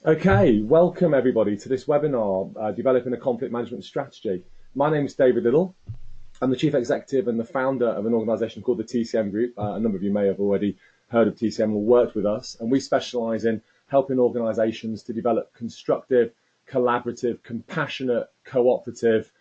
Okay, welcome everybody to this webinar, Developing a Conflict Management Strategy. My name is David Little. I'm the Chief Executive and the founder of an organisation called the TCM Group. A number of you may have already heard of TCM or worked with us, and we specialise in helping organisations to develop constructive, collaborative, compassionate, cooperative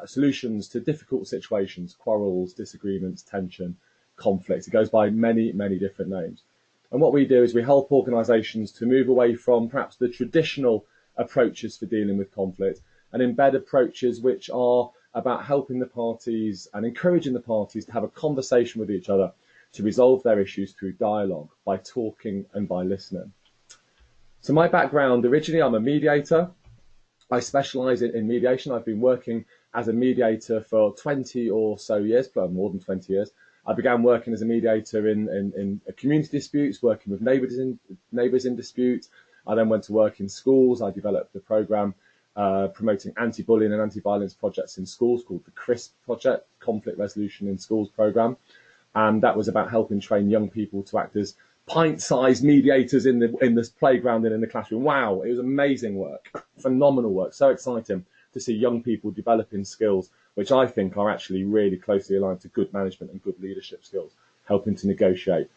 solutions to difficult situations, quarrels, disagreements, tension, conflict. It goes by many, many different names. And what we do is we help organisations to move away from perhaps the traditional approaches for dealing with conflict and embed approaches which are about helping the parties and encouraging the parties to have a conversation with each other to resolve their issues through dialogue, by talking and by listening. So my background, originally I'm a mediator. I specialise in mediation. I've been working as a mediator for 20 or so years, more than 20 years. I began working as a mediator in community disputes, working with neighbours in dispute. I then went to work in schools. I developed a programme promoting anti-bullying and anti-violence projects in schools called the CRISP project, Conflict Resolution in Schools programme. And that was about helping train young people to act as pint-sized mediators in this playground and in the classroom. Wow, it was amazing work, phenomenal work, so exciting to see young people developing skills which I think are actually really closely aligned to good management and good leadership skills, helping to negotiate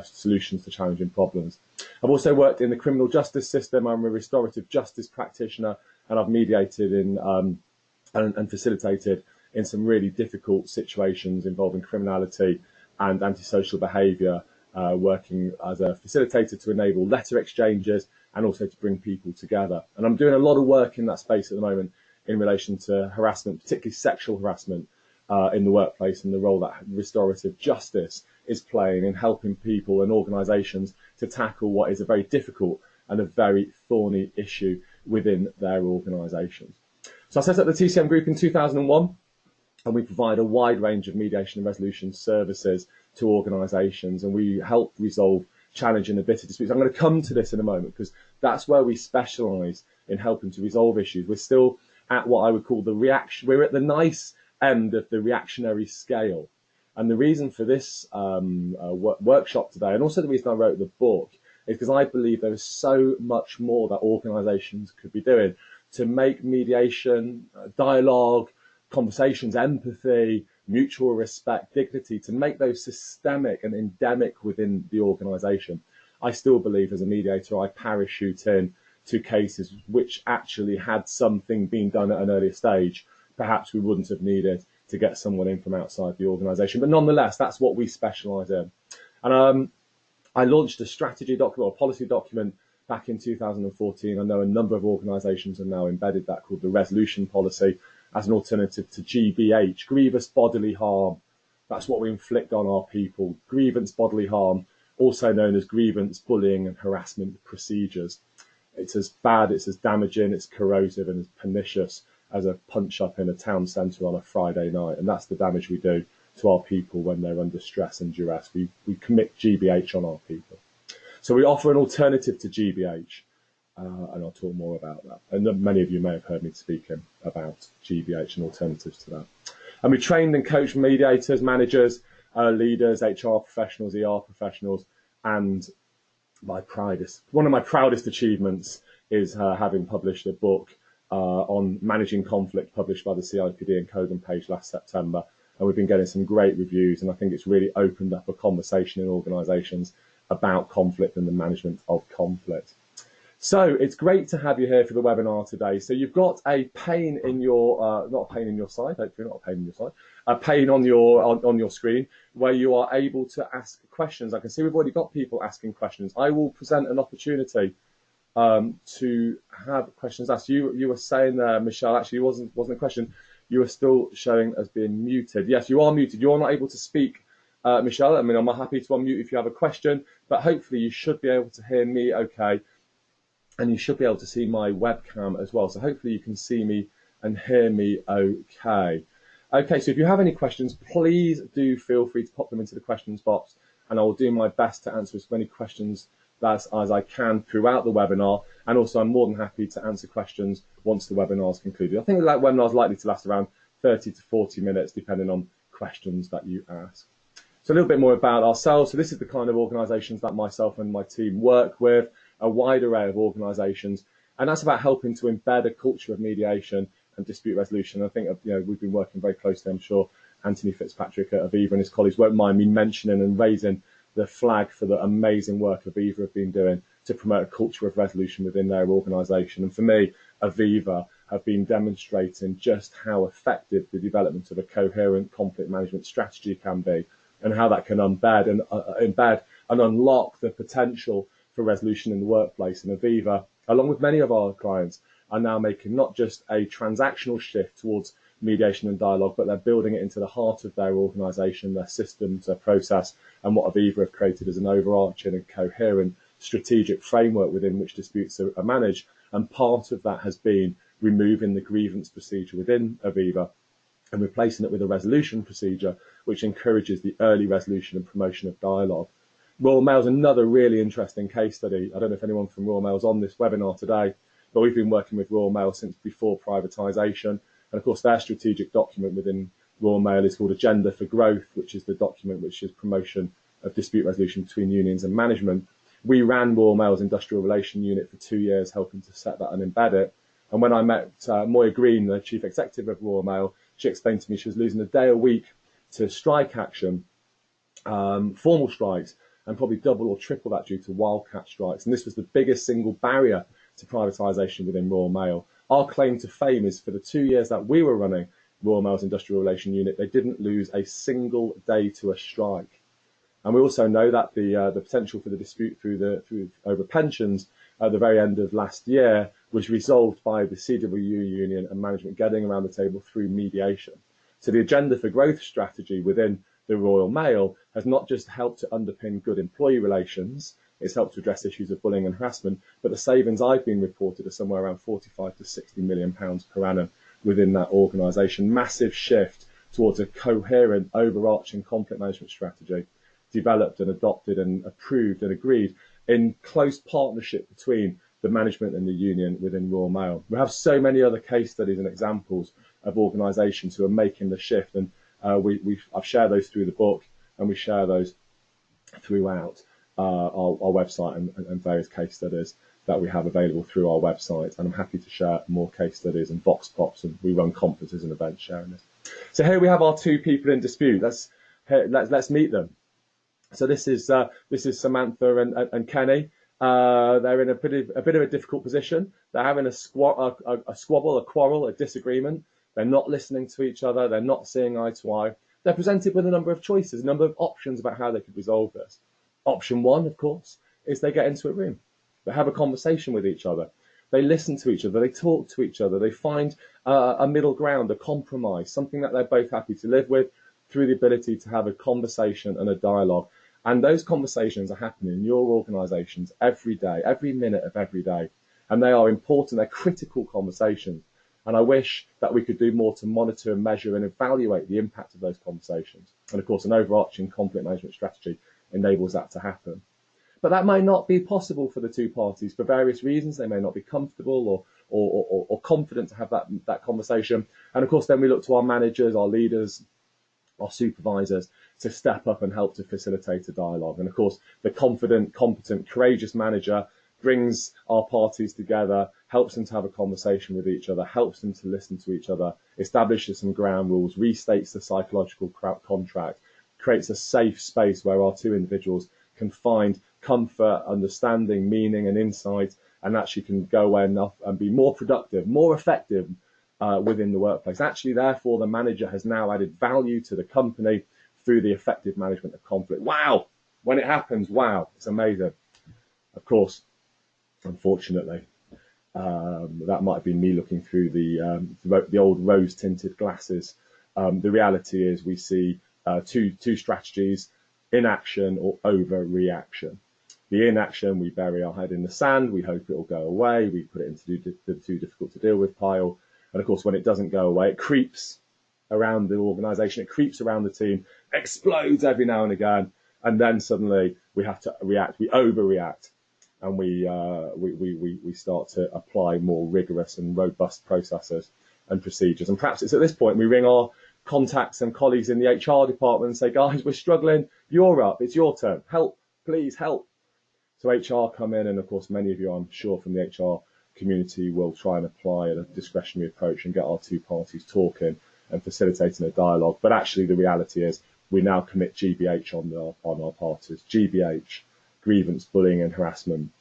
solutions to challenging problems. I've also worked in the criminal justice system. I'm a restorative justice practitioner, and I've mediated in and facilitated in some really difficult situations involving criminality and antisocial behaviour, working as a facilitator to enable letter exchanges and also to bring people together. And I'm doing a lot of work in that space at the moment in relation to harassment, particularly sexual harassment in the workplace, and the role that restorative justice is playing in helping people and organisations to tackle what is a very difficult and a very thorny issue within their organisations. So I set up the TCM Group in 2001, and we provide a wide range of mediation and resolution services to organisations, and we help resolve challenging and bitter disputes. I'm going to come to this in a moment because that's where we specialise in helping to resolve issues. We're still at what I would call the reaction. We're at the nice end of the reactionary scale. And the reason for this workshop today, and also the reason I wrote the book, is because I believe there is so much more that organisations could be doing to make mediation, dialogue, conversations, empathy, mutual respect, dignity, to make those systemic and endemic within the organisation. I still believe as a mediator, I parachute in to cases which actually had something being done at an earlier stage, perhaps we wouldn't have needed to get someone in from outside the organisation. But nonetheless, that's what we specialise in. And I launched a strategy document or policy document back in 2014. I know a number of organisations have now embedded that, called the resolution policy, as an alternative to GBH, grievous bodily harm. That's what we inflict on our people. Grievance bodily harm, also known as grievance, bullying and harassment procedures. It's as bad, it's as damaging, it's corrosive and as pernicious as a punch-up in a town centre on a Friday night. And that's the damage we do to our people when they're under stress and duress. We commit GBH on our people. So we offer an alternative to GBH, and I'll talk more about that. And many of you may have heard me speaking about GBH and alternatives to that. And we trained and coached mediators, managers, leaders, HR professionals, ER professionals, and one of my proudest achievements is having published a book on managing conflict, published by the CIPD and Kogan Page last September. And we've been getting some great reviews, and I think it's really opened up a conversation in organisations about conflict and the management of conflict. So it's great to have you here for the webinar today. So you've got a pane in your, not a pane in your side, hopefully not a pane in your side, a pane on your screen where you are able to ask questions. I can see we've already got people asking questions. I will present an opportunity to have questions asked. You were saying there, Michelle, actually wasn't a question. You were still showing as being muted. Yes, you are muted. You're not able to speak, Michelle. I mean, I'm happy to unmute if you have a question, but hopefully you should be able to hear me okay. And you should be able to see my webcam as well. So hopefully you can see me and hear me okay. Okay, so if you have any questions, please do feel free to pop them into the questions box, and I will do my best to answer as many questions as I can throughout the webinar. And also I'm more than happy to answer questions once the webinar is concluded. I think that webinar is likely to last around 30 to 40 minutes, depending on questions that you ask. So a little bit more about ourselves. So this is the kind of organisations that myself and my team work with. a wide array of organisations. And that's about helping to embed a culture of mediation and dispute resolution. I think we've been working very closely, I'm sure Anthony Fitzpatrick at Aviva and his colleagues won't mind me mentioning and raising the flag for the amazing work Aviva have been doing to promote a culture of resolution within their organisation. And for me, Aviva have been demonstrating just how effective the development of a coherent conflict management strategy can be, and how that can embed and unlock the potential for resolution in the workplace. And Aviva, along with many of our clients, are now making not just a transactional shift towards mediation and dialogue, but they're building it into the heart of their organisation, their systems, their process, and what Aviva have created as an overarching and coherent strategic framework within which disputes are managed. And part of that has been removing the grievance procedure within Aviva and replacing it with a resolution procedure, which encourages the early resolution and promotion of dialogue. Royal Mail's another really interesting case study. I don't know if anyone from Royal Mail's on this webinar today, but we've been working with Royal Mail since before privatisation. And of course, their strategic document within Royal Mail is called Agenda for Growth, which is the document which is promotion of dispute resolution between unions and management. We ran Royal Mail's industrial relation unit for 2 years, helping to set that and embed it. And when I met Moya Green, the chief executive of Royal Mail, she explained to me she was losing a day a week to strike action, formal strikes, and probably double or triple that due to wildcat strikes. And this was the biggest single barrier to privatisation within Royal Mail. Our claim to fame is for the 2 years that we were running Royal Mail's industrial relation unit, they didn't lose a single day to a strike. And we also know that the potential for the dispute over pensions at the very end of last year was resolved by the CWU union and management getting around the table through mediation. So the Agenda for Growth strategy within the Royal Mail has not just helped to underpin good employee relations, it's helped to address issues of bullying and harassment, but the savings I've been reported are somewhere around 45 to 60 million pounds per annum within that organisation. Massive shift towards a coherent, overarching conflict management strategy, developed and adopted and approved and agreed in close partnership between the management and the union within Royal Mail. We have so many other case studies and examples of organisations who are making the shift, and I've shared those through the book, and we share those throughout our website and various case studies that we have available through our website. And I'm happy to share more case studies and vox pops, and we run conferences and events sharing this. So here we have our two people in dispute. Let's meet them. So this is Samantha and Kenny. They're in a bit of a difficult position. They're having a squabble, a quarrel, a disagreement. They're not listening to each other. They're not seeing eye to eye. They're presented with a number of choices, a number of options about how they could resolve this. Option one, of course, is they get into a room. They have a conversation with each other. They listen to each other. They talk to each other. They find a middle ground, a compromise, something that they're both happy to live with through the ability to have a conversation and a dialogue. And those conversations are happening in your organisations every day, every minute of every day. And they are important. They're critical conversations. And I wish that we could do more to monitor and measure and evaluate the impact of those conversations. And of course, an overarching conflict management strategy enables that to happen. But that might not be possible for the two parties for various reasons. They may not be comfortable or confident to have that conversation. And of course, then we look to our managers, our leaders, our supervisors to step up and help to facilitate a dialogue. And of course, the confident, competent, courageous manager brings our parties together, helps them to have a conversation with each other, helps them to listen to each other, establishes some ground rules, restates the psychological contract, creates a safe space where our two individuals can find comfort, understanding, meaning and insight, and actually can go away enough and be more productive, more effective within the workplace. Actually, therefore, the manager has now added value to the company through the effective management of conflict. Wow! When it happens, wow, it's amazing. Of course, unfortunately, that might have been me looking through the old rose-tinted glasses. The reality is we see two strategies: inaction or overreaction. The inaction, we bury our head in the sand, we hope it will go away, we put it into the too difficult to deal with pile. And of course, when it doesn't go away, it creeps around the organisation, it creeps around the team, explodes every now and again, and then suddenly we have to react, we overreact, and we start to apply more rigorous and robust processes and procedures. And perhaps it's at this point we ring our contacts and colleagues in the HR department and say, guys, we're struggling, you're up, it's your turn, help, please help. So HR come in, and of course many of you, I'm sure, from the HR community will try and apply a discretionary approach and get our two parties talking and facilitating a dialogue. But actually the reality is we now commit GBH on our parties. GBH, grievance, bullying and harassment.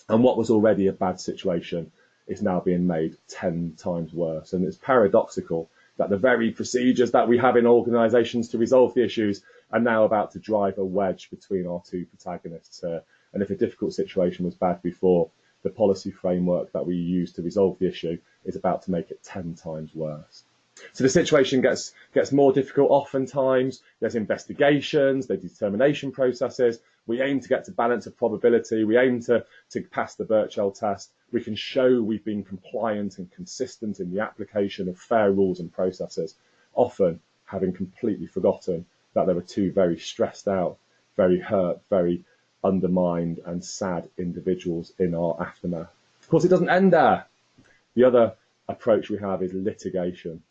And what was already a bad situation is now being made 10 times worse. And it's paradoxical that the very procedures that we have in organisations to resolve the issues are now about to drive a wedge between our two protagonists here. And if a difficult situation was bad before, the policy framework that we use to resolve the issue is about to make it 10 times worse. So the situation gets more difficult oftentimes. There's investigations, there's determination processes. We aim to get to balance of probability. We aim to pass the Birchall test. We can show we've been compliant and consistent in the application of fair rules and processes, often having completely forgotten that there were two very stressed out, very hurt, very undermined and sad individuals in our aftermath. Of course, it doesn't end there. The other approach we have is litigation.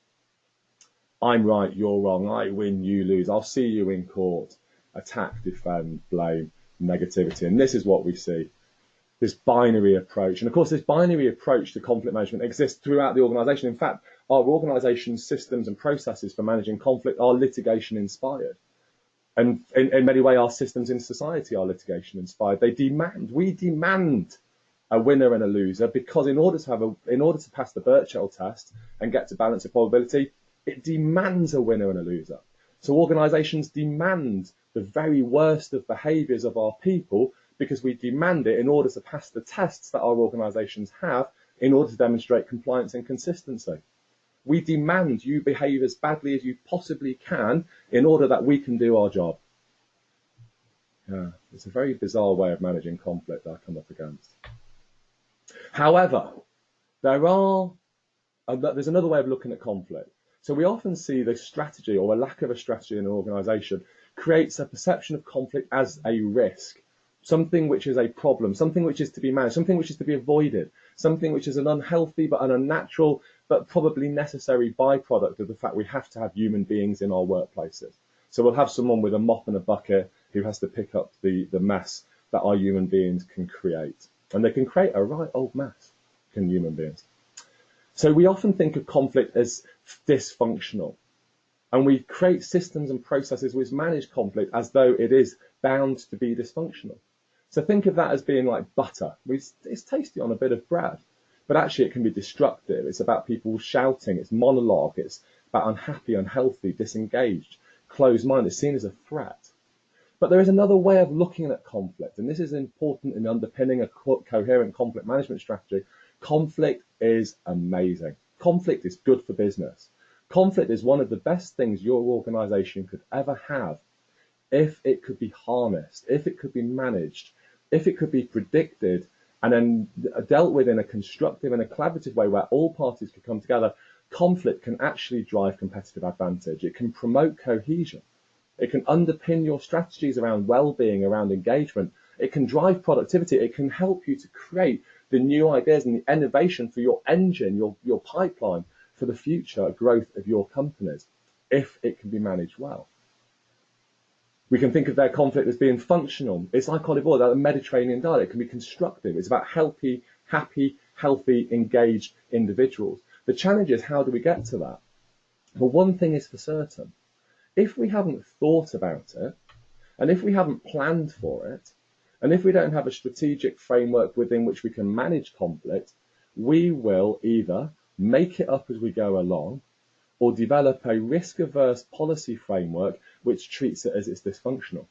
I'm right, you're wrong, I win, you lose, I'll see you in court. Attack, defend, blame, negativity. And this is what we see, this binary approach. And of course, this binary approach to conflict management exists throughout the organisation. In fact, our organisation's systems and processes for managing conflict are litigation inspired. And in many ways, our systems in society are litigation inspired. We demand a winner and a loser, because in order to pass the Birchall test and get to balance of probability, it demands a winner and a loser. So organisations demand the very worst of behaviours of our people, because we demand it in order to pass the tests that our organisations have in order to demonstrate compliance and consistency. We demand you behave as badly as you possibly can in order that we can do our job. Yeah, it's a very bizarre way of managing conflict that I come up against. However, there's another way of looking at conflict. So we often see the strategy or a lack of a strategy in an organisation creates a perception of conflict as a risk, something which is a problem, something which is to be managed, something which is to be avoided, something which is an unhealthy but an unnatural but probably necessary byproduct of the fact we have to have human beings in our workplaces. So we'll have someone with a mop and a bucket who has to pick up the mess that our human beings can create. And they can create a right old mess, can human beings. So we often think of conflict as dysfunctional, and we create systems and processes which manage conflict as though it is bound to be dysfunctional. So think of that as being like butter. It's tasty on a bit of bread, but actually it can be destructive. It's about people shouting, it's monologue, it's about unhappy, unhealthy, disengaged, closed-minded. It's seen as a threat. But there is another way of looking at conflict, and this is important in underpinning a coherent conflict management strategy. Conflict is amazing. Conflict is good for business. Conflict is one of the best things your organisation could ever have if it could be harnessed, if it could be managed, if it could be predicted and then dealt with in a constructive and a collaborative way where all parties could come together. Conflict can actually drive competitive advantage. It can promote cohesion. It can underpin your strategies around well-being, around engagement. It can drive productivity. It can help you to create the new ideas and the innovation for your engine, your pipeline for the future growth of your companies, if it can be managed well. We can think of their conflict as being functional. It's like olive oil, that Mediterranean diet. It can be constructive. It's about happy, healthy, engaged individuals. The challenge is, how do we get to that? Well, one thing is for certain. If we haven't thought about it, and if we haven't planned for it, and if we don't have a strategic framework within which we can manage conflict, we will either make it up as we go along or develop a risk-averse policy framework which treats it as it's dysfunctional.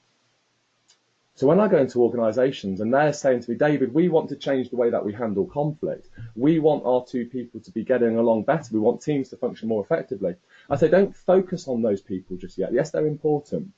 So when I go into organisations and they're saying to me, David, we want to change the way that we handle conflict. We want our two people to be getting along better. We want teams to function more effectively. I say, don't focus on those people just yet. Yes, they're important,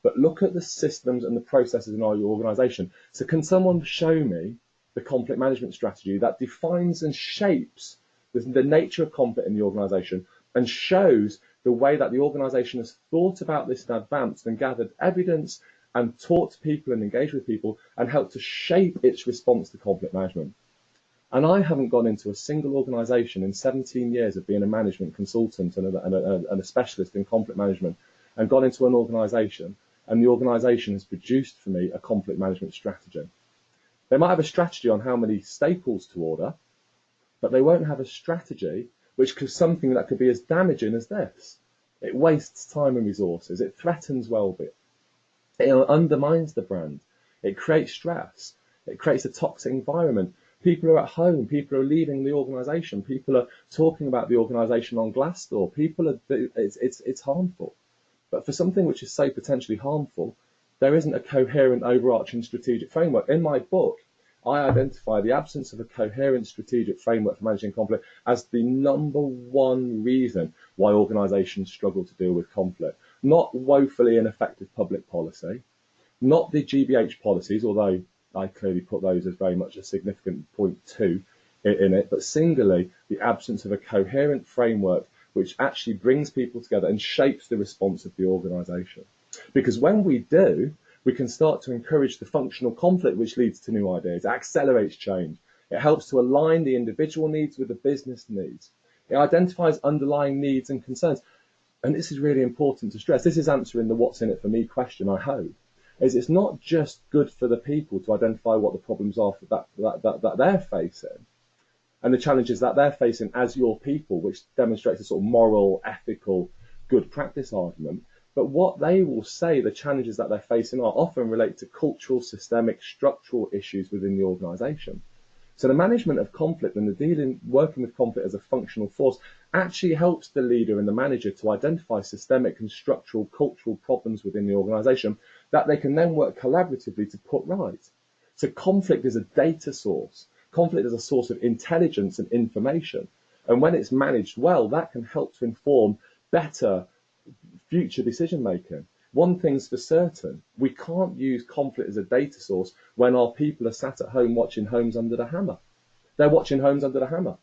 but look at the systems and the processes in our organisation. So can someone show me the conflict management strategy that defines and shapes the nature of conflict in the organisation and shows the way that the organisation has thought about this in advance and gathered evidence and talked to people and engaged with people and helped to shape its response to conflict management. And I haven't gone into a single organisation in 17 years of being a management consultant and a specialist in conflict management and gone into an organisation and the organisation has produced for me a conflict management strategy. They might have a strategy on how many staples to order, but they won't have a strategy which is something that could be as damaging as this. It wastes time and resources. It threatens well-being. It undermines the brand. It creates stress. It creates a toxic environment. People are at home. People are leaving the organisation. People are talking about the organisation on Glassdoor. It's harmful. But for something which is so potentially harmful, there isn't a coherent, overarching strategic framework. In my book, I identify the absence of a coherent strategic framework for managing conflict as the number one reason why organisations struggle to deal with conflict. Not woefully ineffective public policy, not the GBH policies, although I clearly put those as very much a significant point too in it, but singularly the absence of a coherent framework which actually brings people together and shapes the response of the organisation. Because when we do, we can start to encourage the functional conflict which leads to new ideas. It accelerates change. It helps to align the individual needs with the business needs. It identifies underlying needs and concerns. And this is really important to stress. This is answering the what's in it for me question, I hope. Is it's not just good for the people to identify what the problems are that they're facing and the challenges that they're facing as your people, which demonstrates a sort of moral, ethical, good practice argument. But what they will say, the challenges that they're facing are often relate to cultural, systemic, structural issues within the organisation. So the management of conflict and the working with conflict as a functional force actually helps the leader and the manager to identify systemic and structural cultural problems within the organisation that they can then work collaboratively to put right. So conflict is a data source. Conflict is a source of intelligence and information. And when it's managed well, that can help to inform better future decision making. One thing's for certain, we can't use conflict as a data source when our people are sat at home watching Homes Under the Hammer. They're watching Homes Under the Hammer.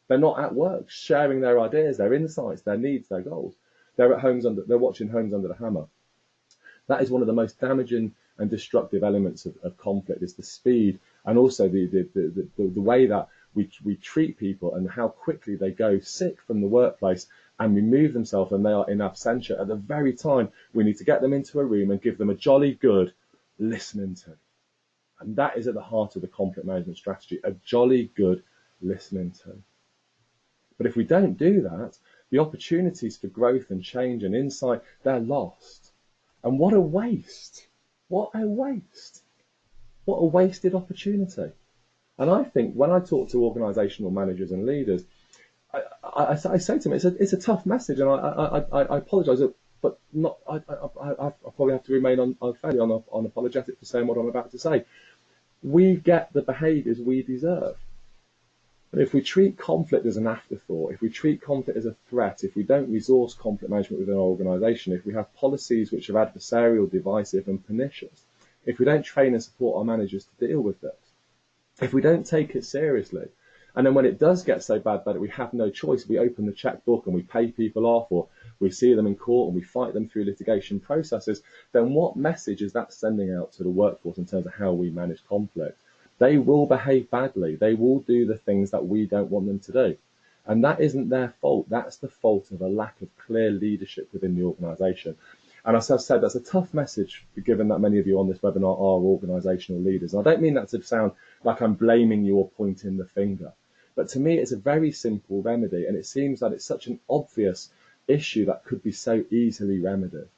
They're not at work sharing their ideas, their insights, their needs, their goals. They're watching Homes Under the Hammer. That is one of the most damaging and destructive elements of conflict, is the speed and also the way that we treat people and how quickly they go sick from the workplace and remove themselves when they are in absentia at the very time we need to get them into a room and give them a jolly good listening to. And that is at the heart of the conflict management strategy, a jolly good listening to. But if we don't do that, the opportunities for growth and change and insight, they're lost. And what a waste. What a waste. What a wasted opportunity. And I think when I talk to organisational managers and leaders, I say to them, it's a tough message, and I apologise, but not. I probably have to remain fairly unapologetic for saying what I'm about to say. We get the behaviours we deserve. But if we treat conflict as an afterthought, if we treat conflict as a threat, if we don't resource conflict management within our organisation, if we have policies which are adversarial, divisive and pernicious, if we don't train and support our managers to deal with this, if we don't take it seriously, and then when it does get so bad that we have no choice, we open the checkbook and we pay people off, or we see them in court and we fight them through litigation processes, then what message is that sending out to the workforce in terms of how we manage conflict? They will behave badly. They will do the things that we don't want them to do. And that isn't their fault. That's the fault of a lack of clear leadership within the organisation. And as I've said, that's a tough message, given that many of you on this webinar are organisational leaders. And I don't mean that to sound like I'm blaming you or pointing the finger. But to me, it's a very simple remedy. And it seems that it's such an obvious issue that could be so easily remedied.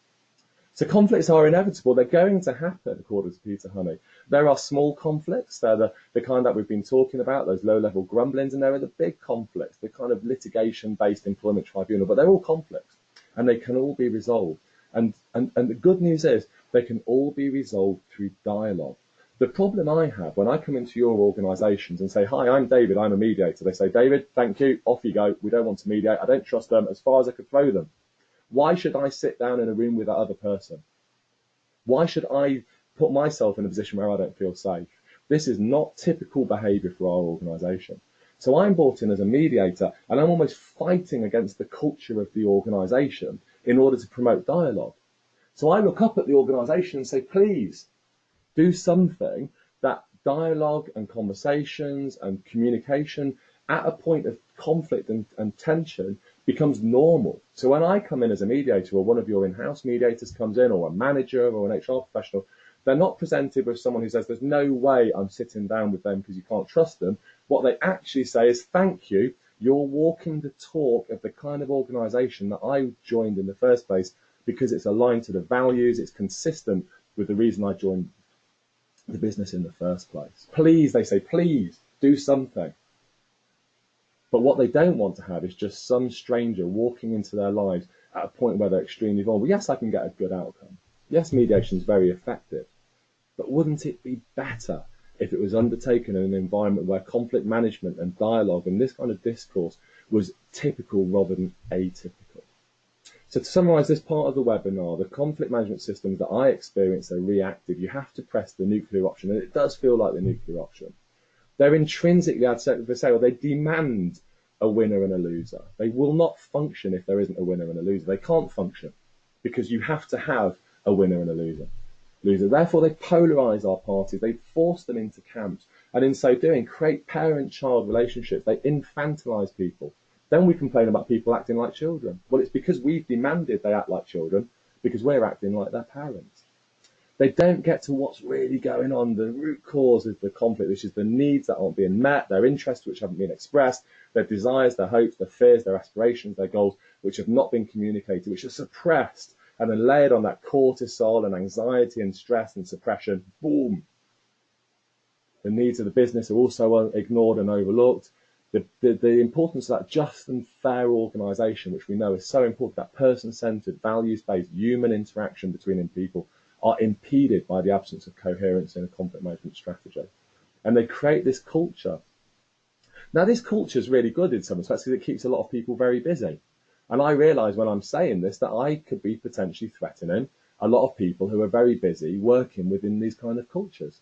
So conflicts are inevitable. They're going to happen, according to Peter Honey. There are small conflicts. They're the kind that we've been talking about, those low-level grumblings, and there are the big conflicts, the kind of litigation-based employment tribunal. But they're all conflicts, and they can all be resolved. And the good news is they can all be resolved through dialogue. The problem I have when I come into your organisations and say, hi, I'm David, I'm a mediator. They say, David, thank you, off you go. We don't want to mediate. I don't trust them as far as I could throw them. Why should I sit down in a room with that other person? Why should I put myself in a position where I don't feel safe? This is not typical behaviour for our organisation. So I'm brought in as a mediator, and I'm almost fighting against the culture of the organisation in order to promote dialogue. So I look up at the organisation and say, please do something that dialogue and conversations and communication at a point of conflict and tension becomes normal. So when I come in as a mediator, or one of your in-house mediators comes in, or a manager or an HR professional, They're not presented with someone who says, there's no way I'm sitting down with them because you can't trust them. What they actually say is, thank you, you're walking the talk of the kind of organisation that I joined in the first place because it's aligned to the values, it's consistent with the reason I joined the business in the first place. Please, they say, please do something. But what they don't want to have is just some stranger walking into their lives at a point where they're extremely vulnerable. Yes, I can get a good outcome. Yes, mediation is very effective. But wouldn't it be better if it was undertaken in an environment where conflict management and dialogue and this kind of discourse was typical rather than atypical? So to summarise this part of the webinar, the conflict management systems that I experience are reactive. You have to press the nuclear option, and it does feel like the nuclear option. They're intrinsically adversarial. They demand a winner and a loser. They will not function if there isn't a winner and a loser. They can't function because you have to have a winner and a loser. Therefore, they polarise our parties. They force them into camps, and in so doing, create parent-child relationships. They infantilise people. Then we complain about people acting like children. Well, it's because we've demanded they act like children because we're acting like their parents. They don't get to what's really going on, the root cause of the conflict, which is the needs that aren't being met, their interests which haven't been expressed, their desires, their hopes, their fears, their aspirations, their goals, which have not been communicated, which are suppressed, and then layered on that cortisol and anxiety and stress and suppression. Boom! The needs of the business are also ignored and overlooked. The importance of that just and fair organisation, which we know is so important, that person-centred, values-based human interaction between people, are impeded by the absence of coherence in a conflict management strategy. And they create this culture. Now, this culture is really good in some respects because it keeps a lot of people very busy. And I realise when I'm saying this that I could be potentially threatening a lot of people who are very busy working within these kind of cultures.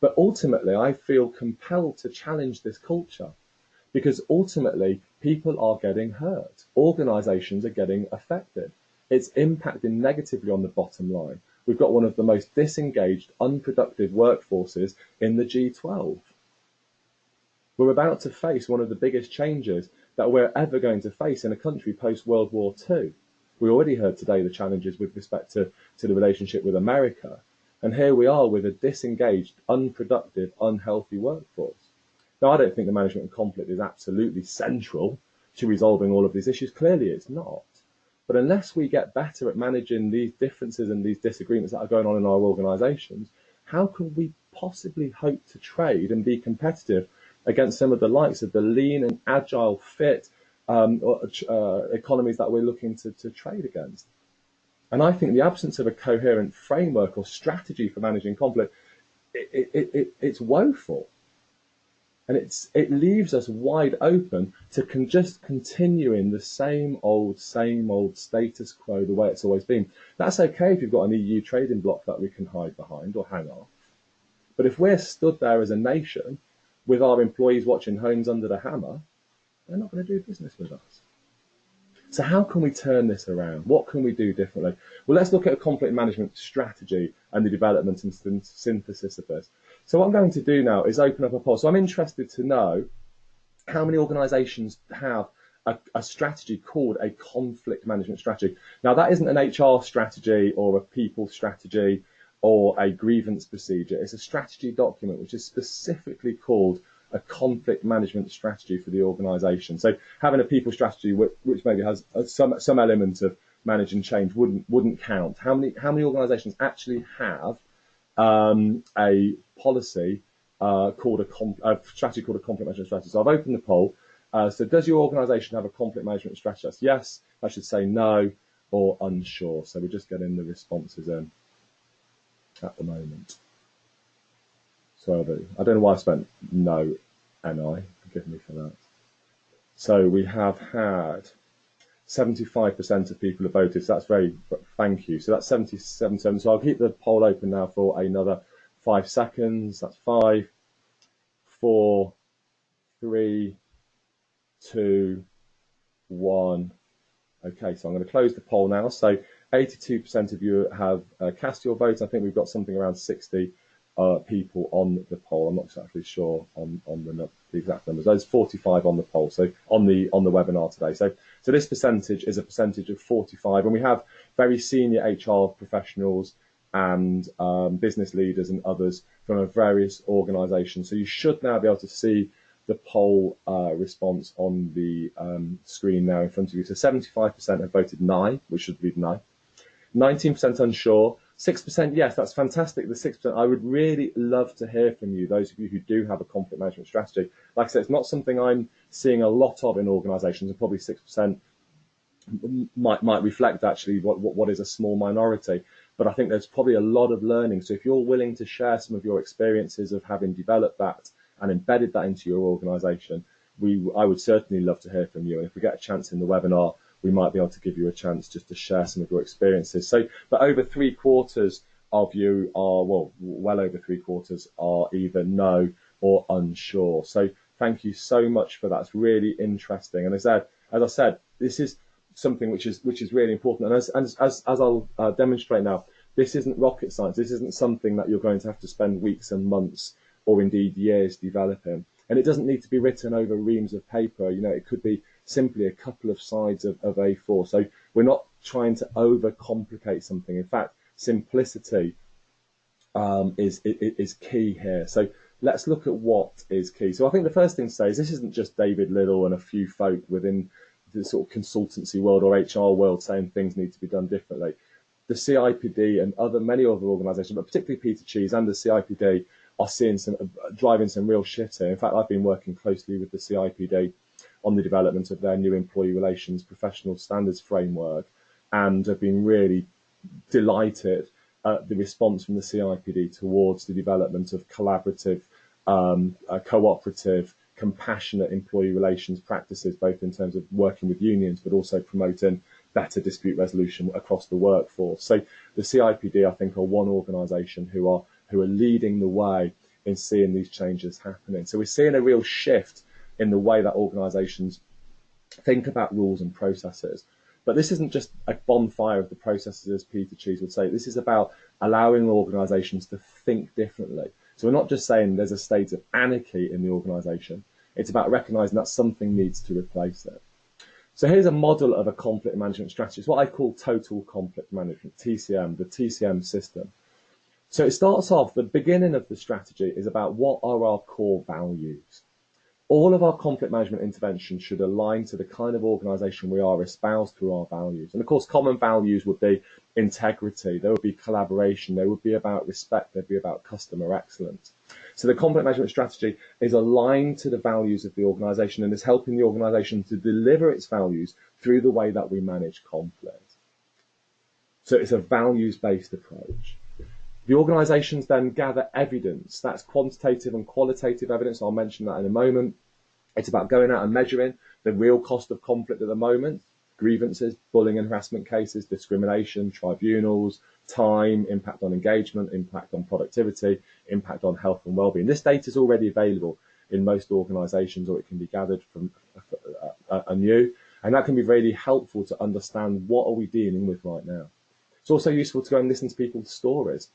But ultimately, I feel compelled to challenge this culture because ultimately people are getting hurt. Organisations are getting affected. It's impacting negatively on the bottom line. We've got one of the most disengaged, unproductive workforces in the G12. We're about to face one of the biggest changes that we're ever going to face in a country post-World War II. We already heard today the challenges with respect to the relationship with America. And here we are with a disengaged, unproductive, unhealthy workforce. Now, I don't think the management of conflict is absolutely central to resolving all of these issues. Clearly, it's not. But unless we get better at managing these differences and these disagreements that are going on in our organisations, how can we possibly hope to trade and be competitive against some of the likes of the lean and agile, fit economies that we're looking to trade against? And I think the absence of a coherent framework or strategy for managing conflict, it's woeful. And it leaves us wide open to just continuing the same old status quo the way it's always been. That's okay if you've got an EU trading bloc that we can hide behind or hang off. But if we're stood there as a nation with our employees watching homes under the hammer, they're not going to do business with us. So how can we turn this around? What can we do differently? Well, let's look at a conflict management strategy and the development and synthesis of this. So what I'm going to do now is open up a poll. So I'm interested to know how many organisations have a strategy called a conflict management strategy. Now, that isn't an HR strategy or a people strategy or a grievance procedure. It's a strategy document which is specifically called a conflict management strategy for the organisation. So having a people strategy which maybe has some element of managing change wouldn't count. How many organisations actually have a policy called a strategy called a conflict management strategy? So I've opened the poll. So does your organisation have a conflict management strategy? That's yes. I should say no or unsure. So we're just getting the responses in at the moment. So I don't know why I spent no NI. Forgive me for that. So we have had 75% of people have voted. So that's thank you. So that's 77. So I'll keep the poll open now for another 5 seconds. That's 5, 4, 3, 2, 1. Okay, so I'm going to close the poll now. So 82% of you have cast your votes. I think we've got something around 60 people on the poll. I'm not exactly sure on the exact numbers. There's 45 on the poll, so on the webinar today. So this percentage is a percentage of 45, and we have very senior HR professionals and business leaders and others from various organisations. So you should now be able to see the poll response on the screen now in front of you. So 75% have voted no, which should be no. 19% unsure, 6% yes, that's fantastic. The 6%, I would really love to hear from you, those of you who do have a conflict management strategy. Like I said, it's not something I'm seeing a lot of in organisations, and probably 6% might reflect actually what is a small minority. But I think there's probably a lot of learning. So if you're willing to share some of your experiences of having developed that and embedded that into your organisation, I would certainly love to hear from you. And if we get a chance in the webinar, we might be able to give you a chance just to share some of your experiences. So, but over 3/4 of you are, well over 3/4 are either no or unsure. So thank you so much for that. It's really interesting. And as I said, this is something which is really important. And as I'll demonstrate now, this isn't rocket science. This isn't something that you're going to have to spend weeks and months or indeed years developing. And it doesn't need to be written over reams of paper. You know, it could be simply a couple of sides of A4. So we're not trying to overcomplicate something. In fact, simplicity is key here. So let's look at what is key. So I think the first thing to say is this isn't just David Little and a few folk within the sort of consultancy world or HR world saying things need to be done differently. The CIPD and many other organisations, but particularly Peter Cheese and the CIPD, are driving some real shifts here. In fact, I've been working closely with the CIPD on the development of their new employee relations professional standards framework, and have been really delighted at the response from the CIPD towards the development of collaborative, cooperative, compassionate employee relations practices, both in terms of working with unions, but also promoting better dispute resolution across the workforce. So the CIPD, I think, are one organisation who are leading the way in seeing these changes happening. So we're seeing a real shift in the way that organisations think about rules and processes. But this isn't just a bonfire of the processes, as Peter Cheese would say. This is about allowing organisations to think differently. So we're not just saying there's a state of anarchy in the organisation. It's about recognising that something needs to replace it. So here's a model of a conflict management strategy. It's what I call total conflict management, TCM, the TCM system. So it starts off, the beginning of the strategy is about what are our core values. All of our conflict management interventions should align to the kind of organisation we are, espoused through our values. And of course, common values would be integrity, there would be collaboration, there would be about respect, there'd be about customer excellence. So the conflict management strategy is aligned to the values of the organisation and is helping the organisation to deliver its values through the way that we manage conflict. So it's a values-based approach. The organisations then gather evidence. That's quantitative and qualitative evidence. I'll mention that in a moment. It's about going out and measuring the real cost of conflict at the moment, grievances, bullying and harassment cases, discrimination, tribunals, time, impact on engagement, impact on productivity, impact on health and wellbeing. This data is already available in most organisations, or it can be gathered from anew, and that can be really helpful to understand what are we dealing with right now. It's also useful to go and listen to people's stories.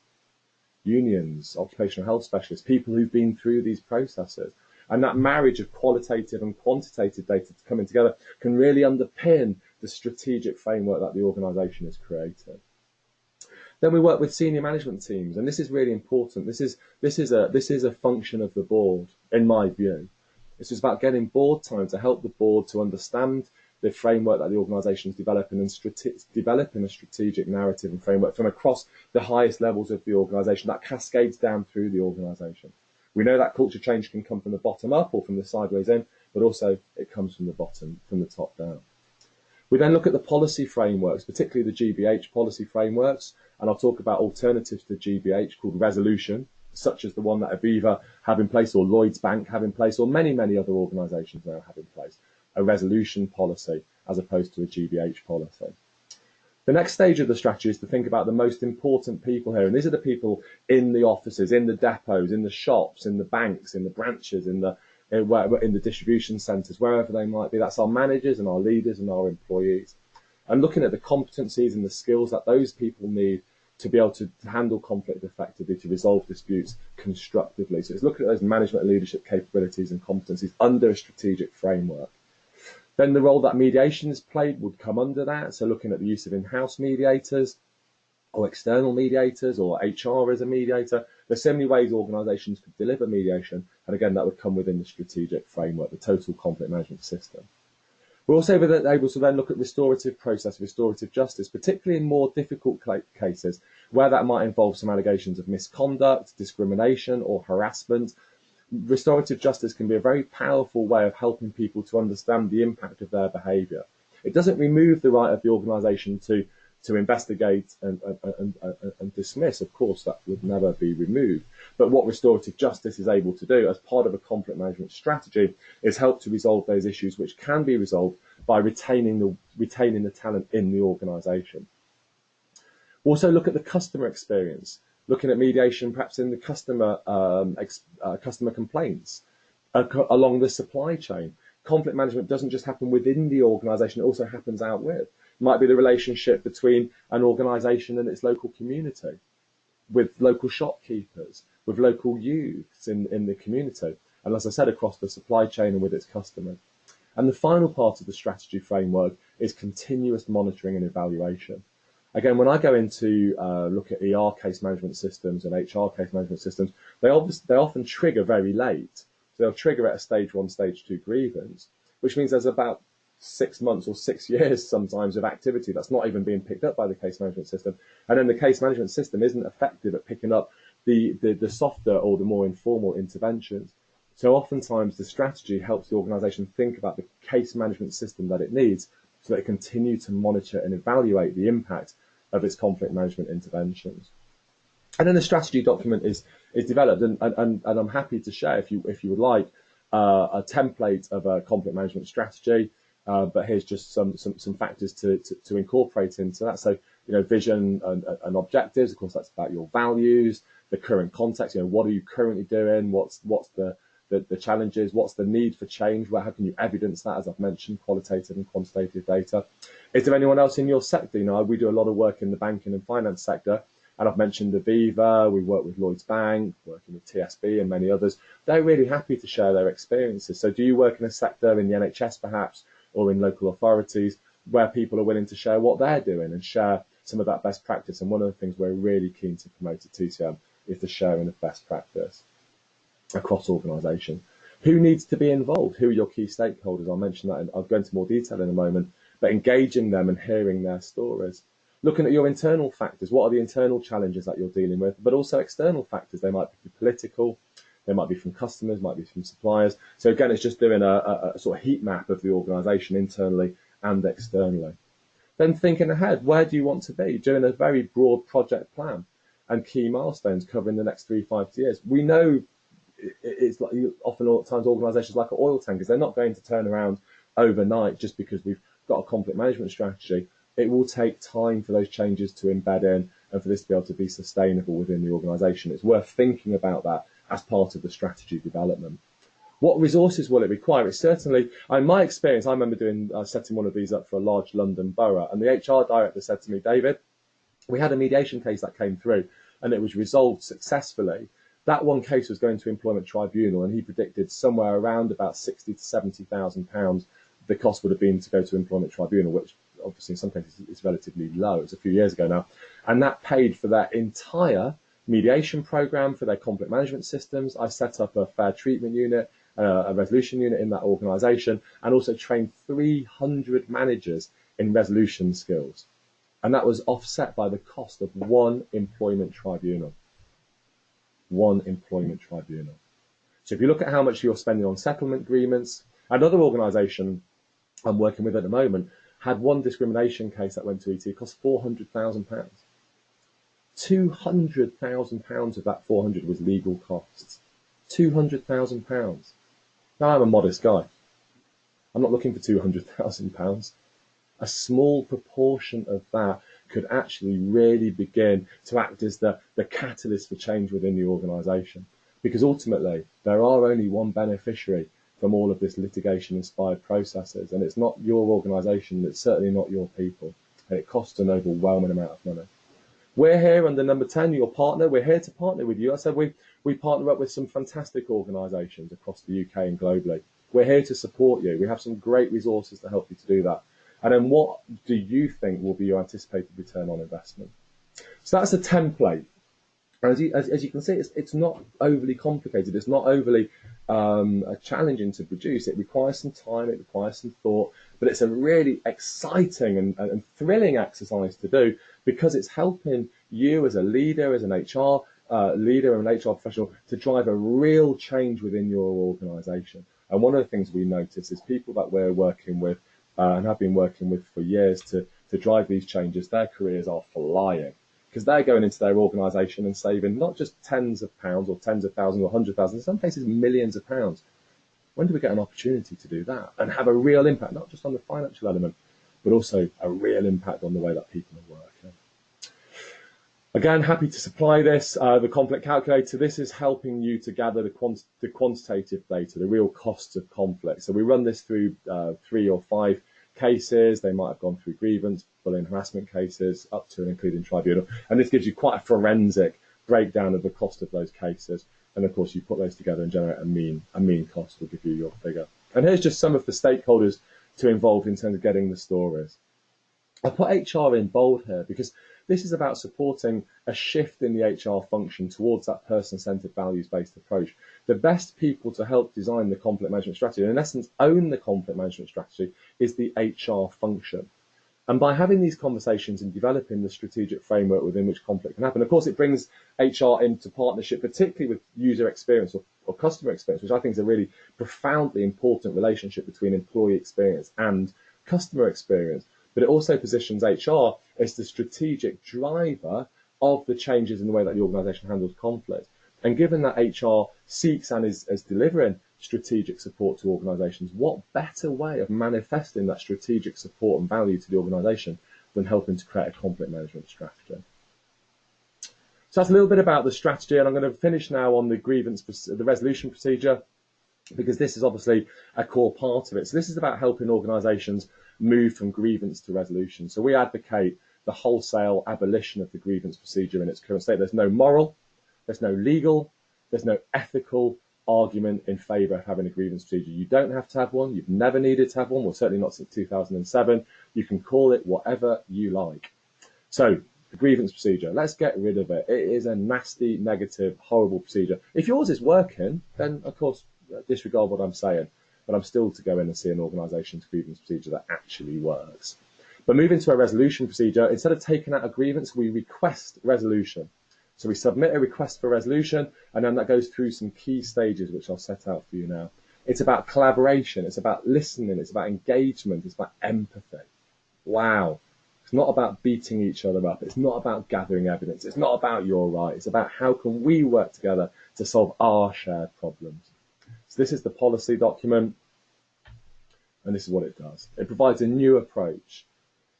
Unions, occupational health specialists, people who've been through these processes. And that marriage of qualitative and quantitative data coming together can really underpin the strategic framework that the organisation is creating. Then we work with senior management teams, and this is really important. This is a function of the board, in my view. It's just about getting board time to help the board to understand the framework that the organisation is developing and developing a strategic narrative and framework from across the highest levels of the organisation that cascades down through the organisation. We know that culture change can come from the bottom up or from the sideways in, but also it comes from the bottom, from the top down. We then look at the policy frameworks, particularly the GBH policy frameworks, and I'll talk about alternatives to GBH called resolution, such as the one that Aviva have in place, or Lloyds Bank have in place, or many, many other organisations now have in place. A resolution policy as opposed to a GBH policy. The next stage of the strategy is to think about the most important people here, and these are the people in the offices, in the depots, in the shops, in the banks, in the branches, in the distribution centres, wherever they might be. That's our managers and our leaders and our employees. And looking at the competencies and the skills that those people need to be able to handle conflict effectively, to resolve disputes constructively. So it's looking at those management and leadership capabilities and competencies under a strategic framework. Then the role that mediation is played would come under that. So looking at the use of in-house mediators, or external mediators, or HR as a mediator. There's so many ways organisations could deliver mediation, and again, that would come within the strategic framework, the total conflict management system. We're also able to then look at restorative process, restorative justice, particularly in more difficult cases, where that might involve some allegations of misconduct, discrimination, or harassment. Restorative justice can be a very powerful way of helping people to understand the impact of their behaviour. It doesn't remove the right of the organisation to investigate and dismiss. Of course, that would never be removed. But what restorative justice is able to do as part of a conflict management strategy is help to resolve those issues, which can be resolved by retaining the talent in the organisation. Also look at the customer experience, looking at mediation perhaps in the customer complaints along the supply chain. Conflict management doesn't just happen within the organisation, it also happens out with. It might be the relationship between an organisation and its local community, with local shopkeepers, with local youths in the community, and as I said, across the supply chain and with its customers. And the final part of the strategy framework is continuous monitoring and evaluation. Again, when I go into look at ER case management systems and HR case management systems, they often trigger very late. So they'll trigger at a stage 1, stage 2 grievance, which means there's about 6 months or 6 years sometimes of activity that's not even being picked up by the case management system. And then the case management system isn't effective at picking up the softer or the more informal interventions. So oftentimes the strategy helps the organisation think about the case management system that it needs so that it continue to monitor and evaluate the impact of its conflict management interventions. And then the strategy document is developed, and I'm happy to share, if you would like, a template of a conflict management strategy. But here's just some factors to incorporate into that. So, vision and objectives. Of course, that's about your values, the current context. What are you currently doing? What's the challenges? What's the need for change? How can you evidence that? As I've mentioned, qualitative and quantitative data. Is there anyone else in your sector? We do a lot of work in the banking and finance sector. And I've mentioned Aviva, we work with Lloyds Bank, working with TSB and many others. They're really happy to share their experiences. So do you work in a sector in the NHS perhaps, or in local authorities, where people are willing to share what they're doing and share some of that best practice? And one of the things we're really keen to promote at TCM is the sharing of best practice across organisations. Who needs to be involved? Who are your key stakeholders? I'll mention that, and I'll go into more detail in a moment, but engaging them and hearing their stories. Looking at your internal factors, what are the internal challenges that you're dealing with, but also external factors. They might be political, they might be from customers, might be from suppliers. So again, it's just doing a sort of heat map of the organisation internally and externally. Then thinking ahead, where do you want to be? Doing a very broad project plan and key milestones covering the next 3-5 years. We know it's like often all times organisations like oil tankers, they're not going to turn around overnight just because we've got a conflict management strategy. It will take time for those changes to embed in and for this to be able to be sustainable within the organisation. It's worth thinking about that as part of the strategy development. What resources will it require? It's certainly, in my experience, I remember setting one of these up for a large London borough, and the HR director said to me, David, we had a mediation case that came through and it was resolved successfully. That one case was going to employment tribunal, and he predicted somewhere around about £60,000 to £70,000 the cost would have been to go to employment tribunal, which obviously in some cases is relatively low. It's a few years ago now. And that paid for their entire mediation program, for their conflict management systems. I set up a fair treatment unit, a resolution unit in that organisation, and also trained 300 managers in resolution skills. And that was offset by the cost of one employment tribunal. One employment tribunal. So if you look at how much you're spending on settlement agreements, another organisation I'm working with at the moment had one discrimination case that went to ET. It cost £400,000. £200,000 of that 400 was legal costs. £200,000. Now, I'm a modest guy. I'm not looking for £200,000. A small proportion of that could actually really begin to act as the catalyst for change within the organisation. Because ultimately, there are only one beneficiary from all of this litigation-inspired processes, and it's not your organisation, it's certainly not your people, and it costs an overwhelming amount of money. We're here under number 10, your partner. We're here to partner with you. I said we partner up with some fantastic organisations across the UK and globally. We're here to support you. We have some great resources to help you to do that. And then what do you think will be your anticipated return on investment? So that's a template. And as you can see, it's not overly complicated. It's not overly challenging to produce. It requires some time. It requires some thought. But it's a really exciting and thrilling exercise to do, because it's helping you as a leader, as an HR leader and an HR professional, to drive a real change within your organisation. And one of the things we notice is people that we're working with and have been working with for years to drive these changes, their careers are flying, because they're going into their organisation and saving not just tens of pounds or tens of thousands or hundreds of thousands, in some cases millions of pounds. When do we get an opportunity to do that and have a real impact, not just on the financial element, but also a real impact on the way that people are working? Again, happy to supply this, the conflict calculator. This is helping you to gather the quantitative data, the real costs of conflict. So we run this through 3 or 5 cases. They might have gone through grievance, bullying, harassment cases, up to and including tribunal. And this gives you quite a forensic breakdown of the cost of those cases. And of course, you put those together and generate a mean cost will give you your figure. And here's just some of the stakeholders to involve in terms of getting the stories. I put HR in bold here because this is about supporting a shift in the HR function towards that person-centered, values-based approach. The best people to help design the conflict management strategy, and in essence own the conflict management strategy, is the HR function. And by having these conversations and developing the strategic framework within which conflict can happen, of course, it brings HR into partnership, particularly with user experience or customer experience, which I think is a really profoundly important relationship between employee experience and customer experience. But it also positions HR as the strategic driver of the changes in the way that the organisation handles conflict. And given that HR seeks and is delivering strategic support to organisations, what better way of manifesting that strategic support and value to the organisation than helping to create a conflict management strategy? So that's a little bit about the strategy, and I'm going to finish now on the resolution procedure, because this is obviously a core part of it. So this is about helping organisations move from grievance to resolution. So we advocate the wholesale abolition of the grievance procedure in its current state. There's no moral, there's no legal, there's no ethical argument in favour of having a grievance procedure. You don't have to have one. You've never needed to have one. Well, certainly not since 2007. You can call it whatever you like. So the grievance procedure, let's get rid of it. It is a nasty, negative, horrible procedure. If yours is working, then of course disregard what I'm saying. But I'm still to go in and see an organisation's grievance procedure that actually works. But moving to a resolution procedure, instead of taking out a grievance, we request resolution. So we submit a request for resolution, and then that goes through some key stages, which I'll set out for you now. It's about collaboration, it's about listening, it's about engagement, it's about empathy. Wow. It's not about beating each other up, it's not about gathering evidence, it's not about your right, it's about how can we work together to solve our shared problems. So this is the policy document, and this is what it does. It provides a new approach.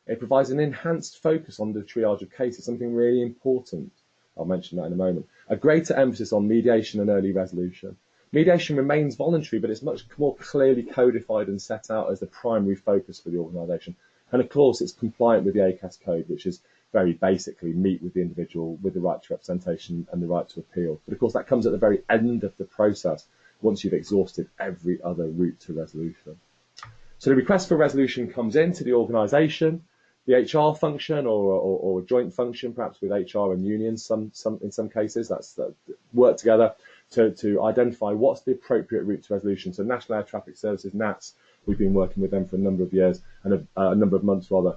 It provides an enhanced focus on the triage of cases, something really important. I'll mention that in a moment. A greater emphasis on mediation and early resolution. Mediation remains voluntary, but it's much more clearly codified and set out as the primary focus for the organisation. And of course, it's compliant with the ACAS code, which is very basically meet with the individual with the right to representation and the right to appeal. But of course, that comes at the very end of the process, once you've exhausted every other route to resolution. So the request for resolution comes into the organisation, the HR function or a joint function, perhaps with HR and unions. In some cases, that's work together to identify what's the appropriate route to resolution. So National Air Traffic Services, NATS, we've been working with them for a number of years and a number of months rather,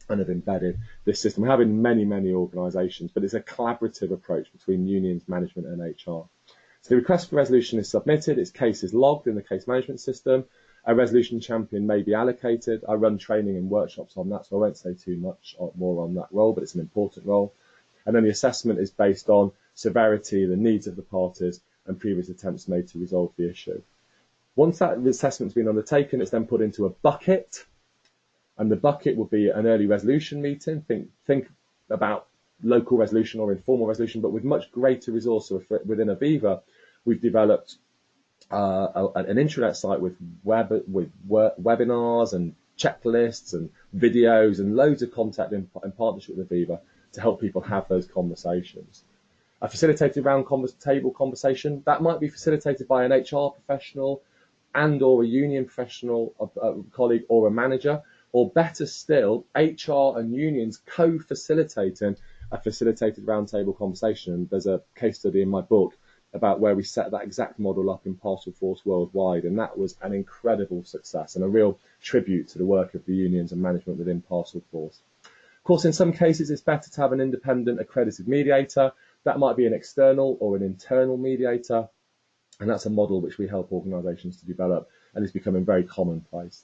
and have embedded this system. We have in many organisations, but it's a collaborative approach between unions, management, and HR. So the request for resolution is submitted, its case is logged in the case management system. A resolution champion may be allocated. I run training and workshops on that, so I won't say too much more on that role, but it's an important role. And then the assessment is based on severity, the needs of the parties, and previous attempts made to resolve the issue. Once that assessment's been undertaken, it's then put into a bucket, and the bucket will be an early resolution meeting. Think about local resolution or informal resolution, but with much greater resource. So within Aviva, we've developed an intranet site with webinars and checklists and videos and loads of content in partnership with Aviva to help people have those conversations. A facilitated round table conversation, that might be facilitated by an HR professional and or a union professional, a colleague or a manager, or better still, HR and unions co-facilitating a facilitated roundtable conversation. There's a case study in my book about where we set that exact model up in Parcel Force worldwide, and that was an incredible success and a real tribute to the work of the unions and management within Parcel Force. Of course, in some cases, it's better to have an independent accredited mediator. That might be an external or an internal mediator, and that's a model which we help organisations to develop and is becoming very commonplace.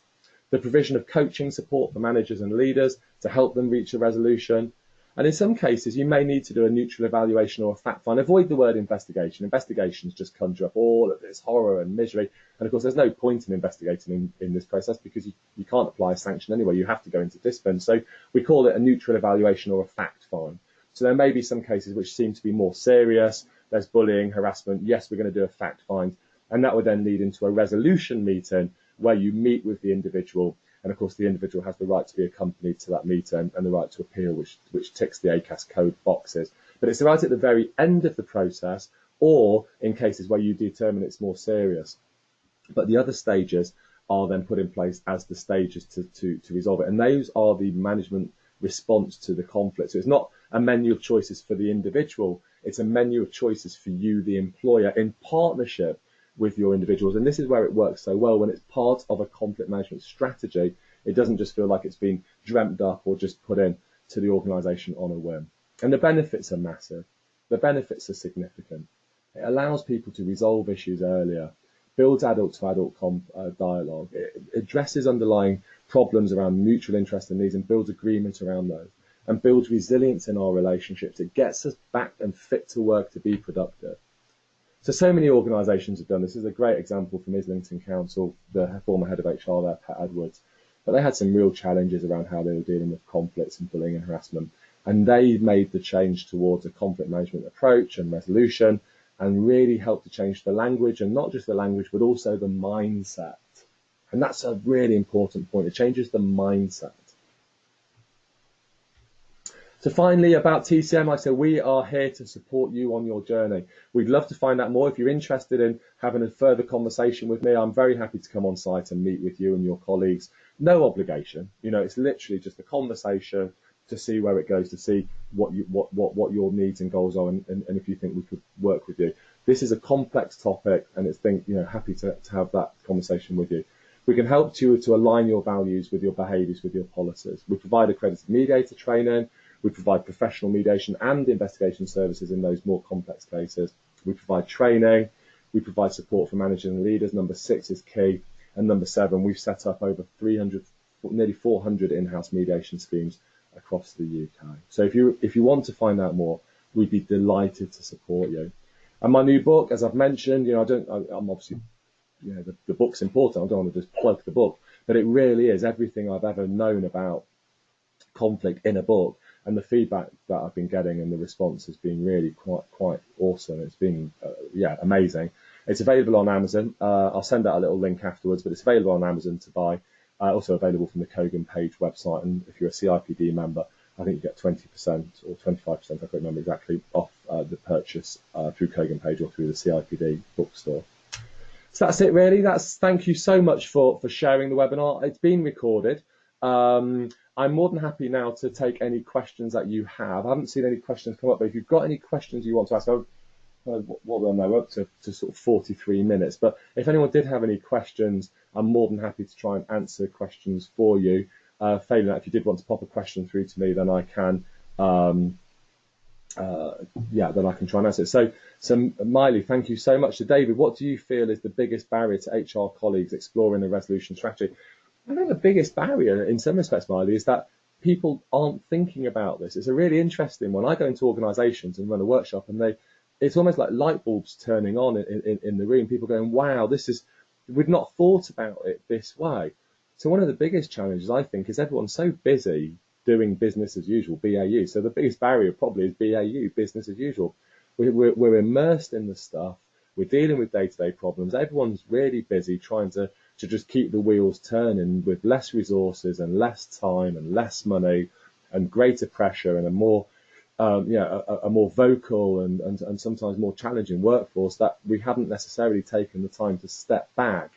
The provision of coaching support for managers and leaders to help them reach a resolution. And in some cases, you may need to do a neutral evaluation or a fact find. Avoid the word investigation. Investigations just conjure up all of this horror and misery. And of course, there's no point in investigating in this process because you can't apply a sanction anyway. You have to go into discipline. So we call it a neutral evaluation or a fact find. So there may be some cases which seem to be more serious. There's bullying, harassment. Yes, we're going to do a fact find. And that would then lead into a resolution meeting where you meet with the individual. And of course, the individual has the right to be accompanied to that meeting and the right to appeal, which ticks the ACAS code boxes. But it's right at the very end of the process, or in cases where you determine it's more serious. But the other stages are then put in place as the stages to resolve it. And those are the management response to the conflict. So it's not a menu of choices for the individual. It's a menu of choices for you, the employer, in partnership with your individuals. And this is where it works so well. When it's part of a conflict management strategy, it doesn't just feel like it's been dreamt up or just put in to the organisation on a whim. And the benefits are massive. The benefits are significant. It allows people to resolve issues earlier, builds adult to adult dialogue. It addresses underlying problems around mutual interest and needs and builds agreement around those, and builds resilience in our relationships. It gets us back and fit to work to be productive. So many organisations have done this. This is a great example from Islington Council, the former head of HR there, Pat Edwards. But they had some real challenges around how they were dealing with conflicts and bullying and harassment. And they made the change towards a conflict management approach and resolution and really helped to change the language, and not just the language, but also the mindset. And that's a really important point. It changes the mindset. So finally, about TCM, like I said, we are here to support you on your journey. We'd love to find out more. If you're interested in having a further conversation with me, I'm very happy to come on site and meet with you and your colleagues. No obligation. You know, it's literally just a conversation to see where it goes, to see what your needs and goals are, and if you think we could work with you. This is a complex topic, and it's happy to have that conversation with you. We can help you to align your values with your behaviours, with your policies. We provide accredited mediator training. We provide professional mediation and investigation services in those more complex cases. We provide training. We provide support for managers and leaders. Number 6 is key. And number 7, we've set up over 300, nearly 400 in-house mediation schemes across the UK. So if you want to find out more, we'd be delighted to support you. And my new book, as I've mentioned, I'm obviously, the book's important. I don't want to just plug the book, but it really is everything I've ever known about conflict in a book. And the feedback that I've been getting and the response has been really quite awesome. It's been, amazing. It's available on Amazon. I'll send out a little link afterwards, but it's available on Amazon to buy. Also available from the Kogan Page website. And if you're a CIPD member, I think you get 20% or 25%, I can't remember exactly, off the purchase through Kogan Page or through the CIPD bookstore. So that's it really. Thank you so much for sharing the webinar. It's been recorded. I'm more than happy now to take any questions that you have. I haven't seen any questions come up, but if you've got any questions you want to ask, we're up to sort of 43 minutes. But if anyone did have any questions, I'm more than happy to try and answer questions for you. Failing that, if you did want to pop a question through to me, then I can, then I can try and answer it. So Miley, thank you so much. So David, what do you feel is the biggest barrier to HR colleagues exploring a resolution strategy? I think the biggest barrier in some respects, Miley, is that people aren't thinking about this. It's a really interesting one. I go into organisations and run a workshop, and it's almost like light bulbs turning on in the room. People going, wow, we've not thought about it this way. So one of the biggest challenges, I think, is everyone's so busy doing business as usual, BAU. So the biggest barrier probably is BAU, business as usual. We're immersed in the stuff. We're dealing with day-to-day problems. Everyone's really busy trying to just keep the wheels turning with less resources and less time and less money and greater pressure and a more vocal and sometimes more challenging workforce, that we haven't necessarily taken the time to step back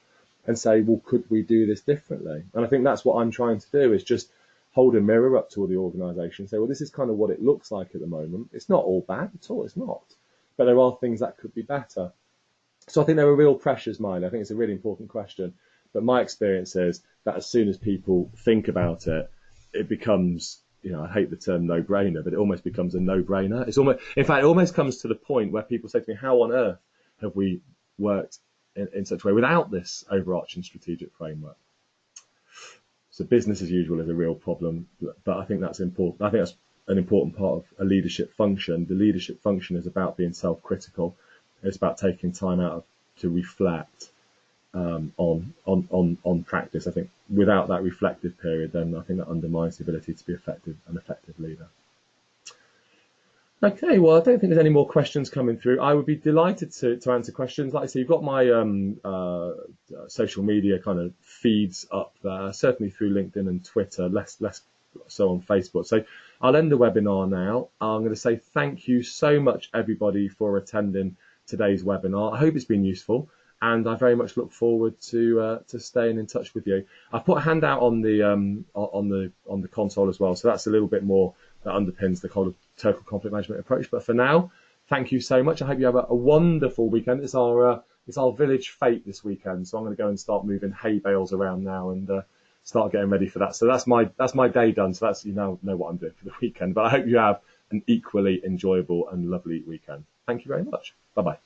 and say, well, could we do this differently? And I think that's what I'm trying to do, is just hold a mirror up to all the organisations, say, well, this is kind of what it looks like at the moment. It's not all bad at all, it's not. But there are things that could be better. So I think there are real pressures, mine. I think it's a really important question. But my experience is that as soon as people think about it, it becomes, I hate the term no-brainer, but it almost becomes a no-brainer. In fact, it almost comes to the point where people say to me, how on earth have we worked in such a way without this overarching strategic framework? So business as usual is a real problem, but I think that's important. I think that's an important part of a leadership function. The leadership function is about being self-critical. It's about taking time out to reflect on practice. I think without that reflective period, then I think that undermines the ability to be an effective leader. Okay, well, I don't think there's any more questions coming through. I would be delighted to answer questions. Like I say, you've got my social media kind of feeds up there, certainly through LinkedIn and Twitter, less so on Facebook. So I'll end the webinar now. I'm going to say thank you so much, everybody, for attending today's webinar. I hope it's been useful, and I very much look forward to staying in touch with you. I've put a handout on the console as well, so that's a little bit more that underpins the kind of total conflict management approach. But for now, thank you so much. I hope you have a wonderful weekend. It's our village fete this weekend, so I'm going to go and start moving hay bales around now and start getting ready for that. So that's my day done. So that's, you know what I'm doing for the weekend. But I hope you have an equally enjoyable and lovely weekend. Thank you very much. Bye bye.